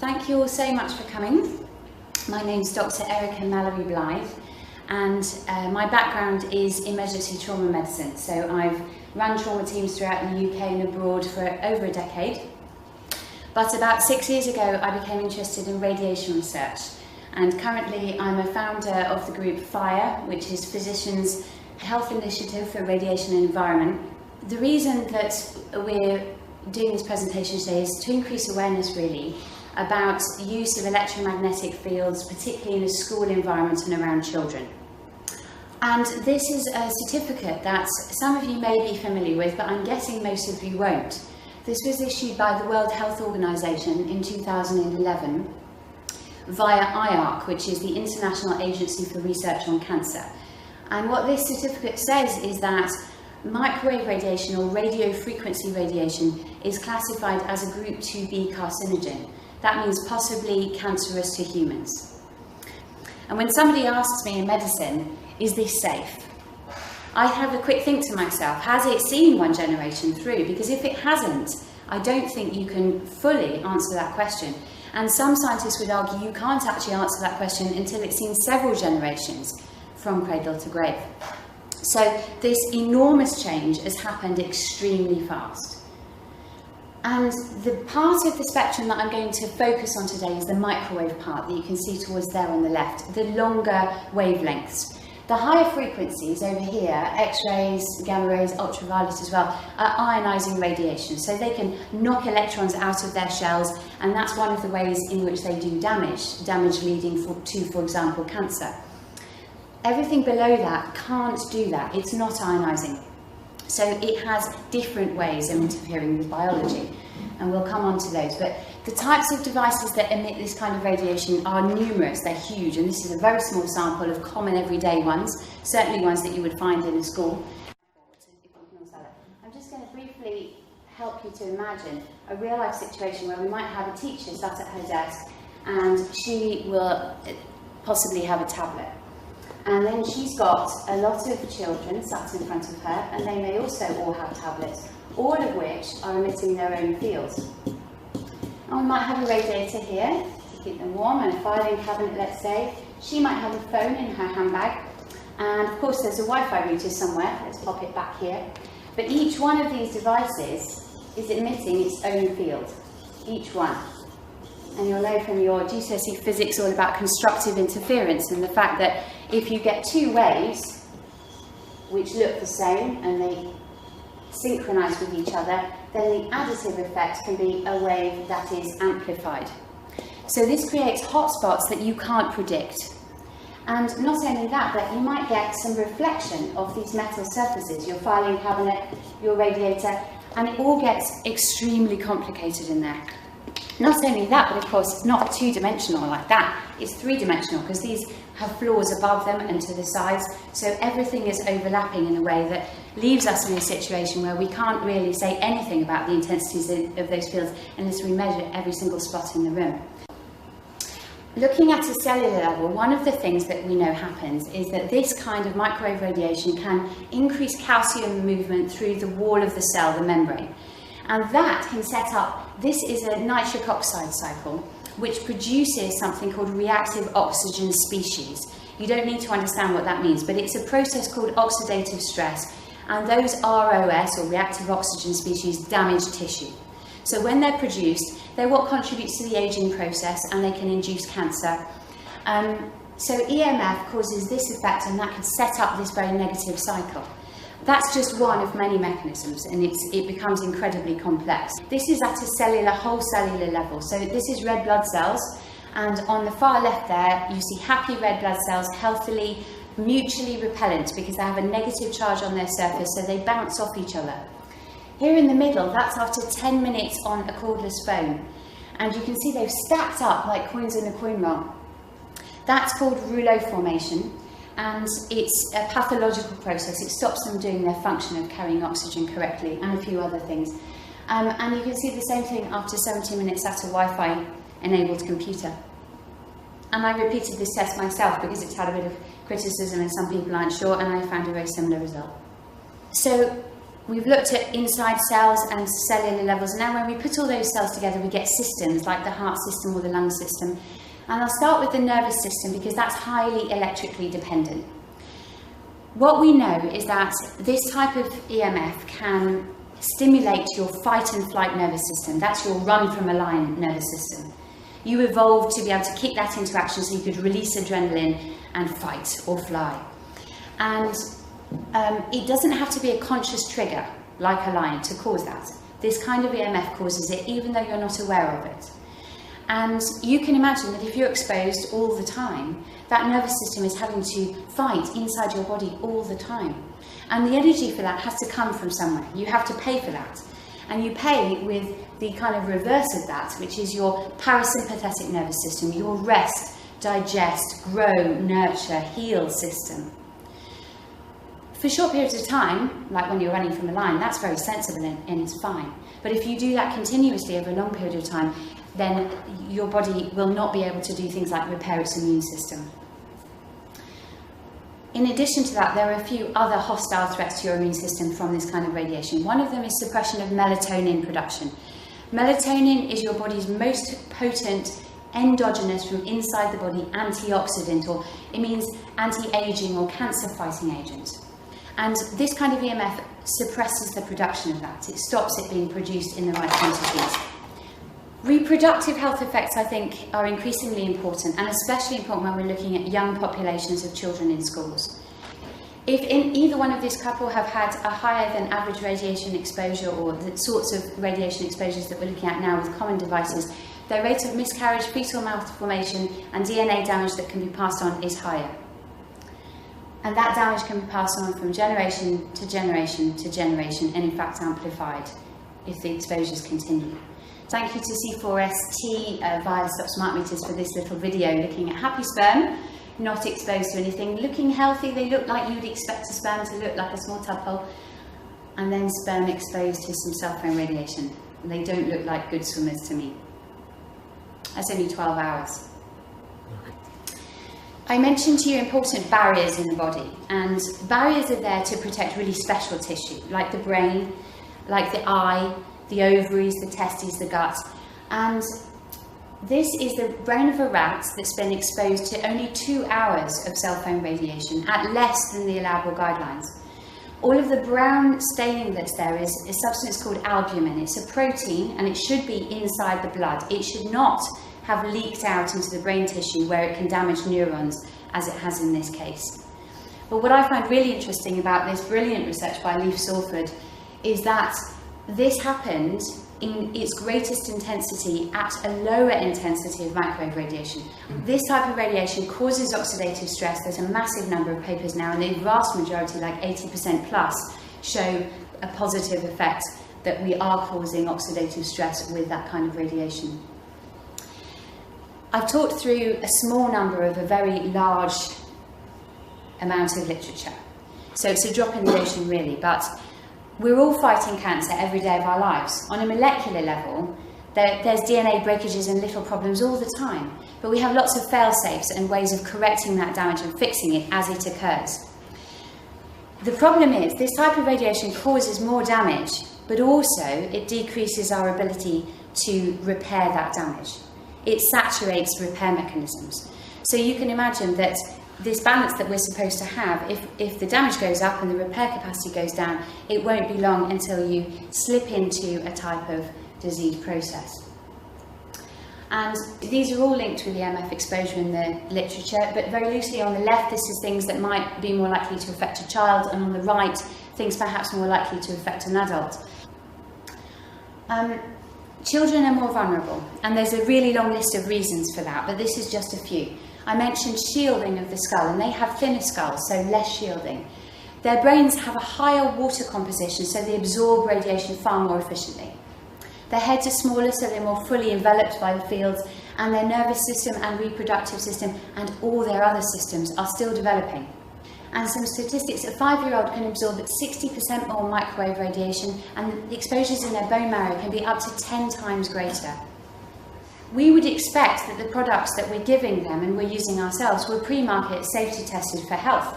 Thank you all so much for coming. My name's Dr. Erica Mallory Blythe, and my background is emergency trauma medicine. So I've run trauma teams throughout the UK and abroad for over a decade. But about 6 years ago, I became interested in radiation research. And currently I'm a founder of the group FIRE, which is Physicians' Health Initiative for Radiation and Environment. The reason that we're doing this presentation today is to increase awareness really about the use of electromagnetic fields, particularly in a school environment and around children. And this is a certificate that some of you may be familiar with, but I'm guessing most of you won't. This was issued by the World Health Organization in 2011 via IARC, which is the International Agency for Research on Cancer. And what this certificate says is that microwave radiation or radio frequency radiation is classified as a group 2B carcinogen. That means possibly cancerous to humans. And when somebody asks me in medicine, is this safe? I have a quick think to myself, has it seen one generation through? Because if it hasn't, I don't think you can fully answer that question. And some scientists would argue you can't actually answer that question until it's seen several generations from cradle to grave. So this enormous change has happened extremely fast. And the part of the spectrum that I'm going to focus on today is the microwave part that you can see towards there on the left, the longer wavelengths. The higher frequencies over here, X-rays, gamma rays, ultraviolet as well, are ionizing radiation. So they can knock electrons out of their shells, and that's one of the ways in which they do damage leading to, for example, cancer. Everything below that can't do that. It's not ionizing. So it has different ways of interfering with biology, and we'll come on to those. But the types of devices that emit this kind of radiation are numerous, they're huge, and this is a very small sample of common everyday ones, certainly ones that you would find in a school. I'm just going to briefly help you to imagine a real life situation where we might have a teacher sat at her desk and she will possibly have a tablet. And then she's got a lot of children sat in front of her, and they may also all have tablets, all of which are emitting their own fields. And we might have a radiator here to keep them warm, and a filing cabinet, let's say. She might have a phone in her handbag, and of course there's a Wi-Fi router somewhere. Let's pop it back here. But each one of these devices is emitting its own field, each one. And you'll know from your GCSE physics all about constructive interference and the fact that if you get two waves which look the same and they synchronize with each other, then the additive effect can be a wave that is amplified. So this creates hotspots that you can't predict. And not only that, but you might get some reflection of these metal surfaces, your filing cabinet, your radiator, and it all gets extremely complicated in there. Not only that, but of course it's not two-dimensional like that, it's three-dimensional because these have floors above them and to the sides, so everything is overlapping in a way that leaves us in a situation where we can't really say anything about the intensities of those fields unless we measure every single spot in the room. Looking at a cellular level, one of the things that we know happens is that this kind of microwave radiation can increase calcium movement through the wall of the cell, the membrane. And that can set up, this is a nitric oxide cycle, which produces something called reactive oxygen species. You don't need to understand what that means, but it's a process called oxidative stress, and those ROS, or reactive oxygen species, damage tissue. So when they're produced, they're what contributes to the aging process, and they can induce cancer. So EMF causes this effect, and that can set up this very negative cycle. That's just one of many mechanisms, and it becomes incredibly complex. This is at a cellular, whole cellular level. So this is red blood cells, and on the far left there, you see happy red blood cells, healthily, mutually repellent, because they have a negative charge on their surface, so they bounce off each other. Here in the middle, that's after 10 minutes on a cordless phone. And you can see they've stacked up like coins in a coin roll. That's called rouleau formation. And it's a pathological process. It stops them doing their function of carrying oxygen correctly and a few other things. And you can see the same thing after 70 minutes at a Wi-Fi enabled computer. And I repeated this test myself because it's had a bit of criticism and some people aren't sure, and I found a very similar result. So We've looked at inside cells and cellular levels, and now when we put all those cells together we get systems like the heart system or the lung system. And I'll start with the nervous system because that's highly electrically dependent. What we know is that this type of EMF can stimulate your fight and flight nervous system. That's your run from a lion nervous system. You evolved to be able to kick that into action so you could release adrenaline and fight or fly. And it doesn't have to be a conscious trigger like a lion to cause that. This kind of EMF causes it even though you're not aware of it. And you can imagine that if you're exposed all the time, that nervous system is having to fight inside your body all the time. And the energy for that has to come from somewhere. You have to pay for that. And you pay with the kind of reverse of that, which is your parasympathetic nervous system, your rest, digest, grow, nurture, heal system. For short periods of time, like when you're running from a lion, that's very sensible and it's fine. But if you do that continuously over a long period of time, then your body will not be able to do things like repair its immune system. In addition to that, there are a few other hostile threats to your immune system from this kind of radiation. One of them is suppression of melatonin production. Melatonin is your body's most potent endogenous from inside the body antioxidant, or it means anti-aging or cancer-fighting agent. And this kind of EMF suppresses the production of that. It stops it being produced in the right quantities. Reproductive health effects, I think, are increasingly important, and especially important when we're looking at young populations of children in schools. If in either one of this couple have had a higher than average radiation exposure, or the sorts of radiation exposures that we're looking at now with common devices, their rate of miscarriage, fetal malformation and DNA damage that can be passed on is higher. And that damage can be passed on from generation to generation to generation, and in fact amplified if the exposures continue. Thank you to C4ST via Stop Smart Meters for this little video looking at happy sperm, not exposed to anything, looking healthy. They look like you'd expect a sperm to look, like a small tadpole, and then sperm exposed to some cell phone radiation. They don't look like good swimmers to me. That's only 12 hours. I mentioned to you important barriers in the body, and barriers are there to protect really special tissue, like the brain, like the eye, the ovaries, the testes, the gut. And this is the brain of a rat that's been exposed to only 2 hours of cell phone radiation, at less than the allowable guidelines. All of the brown staining that's there is a substance called albumin. It's a protein, and it should be inside the blood. It should not have leaked out into the brain tissue where it can damage neurons, as it has in this case. But what I find really interesting about this brilliant research by Leif Salford is that this happened in its greatest intensity at a lower intensity of microwave radiation. This type of radiation causes oxidative stress. There's a massive number of papers now, and the vast majority, like 80% plus, show a positive effect that we are causing oxidative stress with that kind of radiation. I've talked through a small number of a very large amount of literature. So it's a drop in the ocean really, but we're all fighting cancer every day of our lives. On a molecular level, there's DNA breakages and little problems all the time, but we have lots of fail-safes and ways of correcting that damage and fixing it as it occurs. The problem is, this type of radiation causes more damage, but also it decreases our ability to repair that damage. It saturates repair mechanisms. So you can imagine that this balance that we're supposed to have, if the damage goes up and the repair capacity goes down, it won't be long until you slip into a type of disease process. And these are all linked with the EMF exposure in the literature, but very loosely on the left, this is things that might be more likely to affect a child, and on the right, things perhaps more likely to affect an adult. Children are more vulnerable, and there's a really long list of reasons for that, but this is just a few. I mentioned shielding of the skull, and they have thinner skulls, so less shielding. Their brains have a higher water composition, so they absorb radiation far more efficiently. Their heads are smaller, so they're more fully enveloped by the fields, and their nervous system and reproductive system and all their other systems are still developing. And some statistics, a 5-year-old can absorb 60% more microwave radiation, and the exposures in their bone marrow can be up to 10 times greater. We would expect that the products that we're giving them and we're using ourselves were pre-market safety tested for health.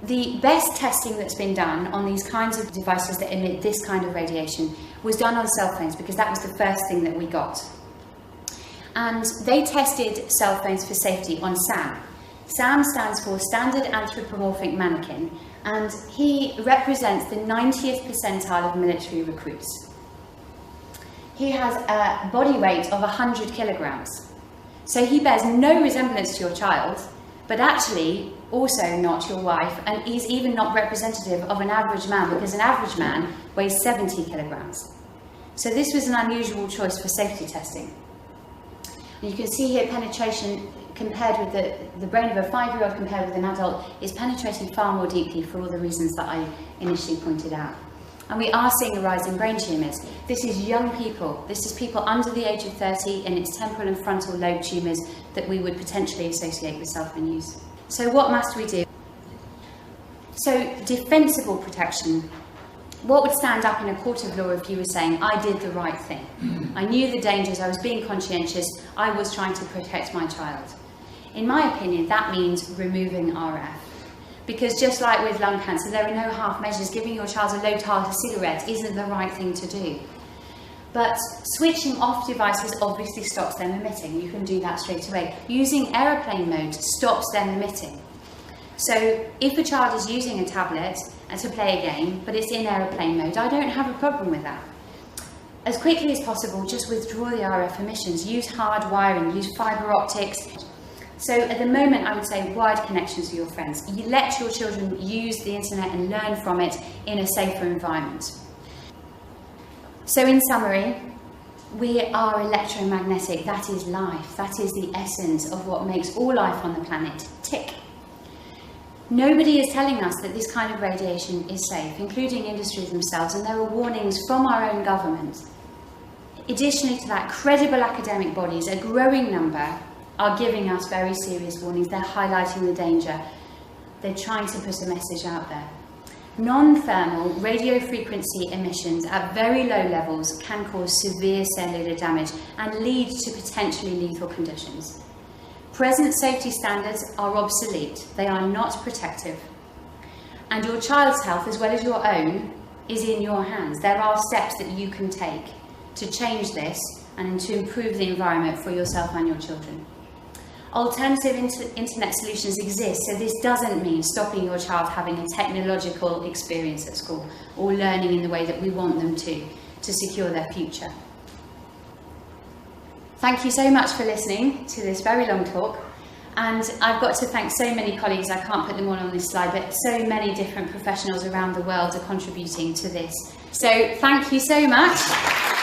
the best testing that's been done on these kinds of devices that emit this kind of radiation was done on cell phones, because that was the first thing that we got. And they tested cell phones for safety on SAM. SAM stands for Standard Anthropomorphic Mannequin, and he represents the 90th percentile of military recruits. He has a body weight of 100 kilograms. So he bears no resemblance to your child, but actually also not your wife, and he's even not representative of an average man, because an average man weighs 70 kilograms. So this was an unusual choice for safety testing. And you can see here penetration compared with the brain of a 5-year-old compared with an adult is penetrating far more deeply for all the reasons that I initially pointed out. And we are seeing a rise in brain tumours. This is young people. This is people under the age of 30, and it's temporal and frontal lobe tumours that we would potentially associate with cell phone use. So what must we do? So defensible protection. What would stand up in a court of law if you were saying, I did the right thing? I knew the dangers, I was being conscientious, I was trying to protect my child. In my opinion, that means removing RF. Because just like with lung cancer, there are no half measures. Giving your child a low-tar cigarette isn't the right thing to do. But switching off devices obviously stops them emitting. You can do that straight away. Using aeroplane mode stops them emitting. So if a child is using a tablet to play a game, but it's in aeroplane mode, I don't have a problem with that. As quickly as possible, just withdraw the RF emissions. Use hard wiring, use fibre optics. So at the moment, I would say wired connections with your friends. You let your children use the internet and learn from it in a safer environment. So in summary, we are electromagnetic. That is life. That is the essence of what makes all life on the planet tick. Nobody is telling us that this kind of radiation is safe, including industries themselves, and there are warnings from our own government. Additionally to that, credible academic bodies, a growing number, are giving us very serious warnings. They're highlighting the danger. They're trying to put a message out there. Non-thermal radio frequency emissions at very low levels can cause severe cellular damage and lead to potentially lethal conditions. Present safety standards are obsolete. They are not protective. And your child's health, as well as your own, is in your hands. There are steps that you can take to change this and to improve the environment for yourself and your children. Alternative internet solutions exist, so this doesn't mean stopping your child having a technological experience at school or learning in the way that we want them to secure their future. Thank you so much for listening to this very long talk, and I've got to thank so many colleagues. I can't put them all on this slide, but so many different professionals around the world are contributing to this. So thank you so much.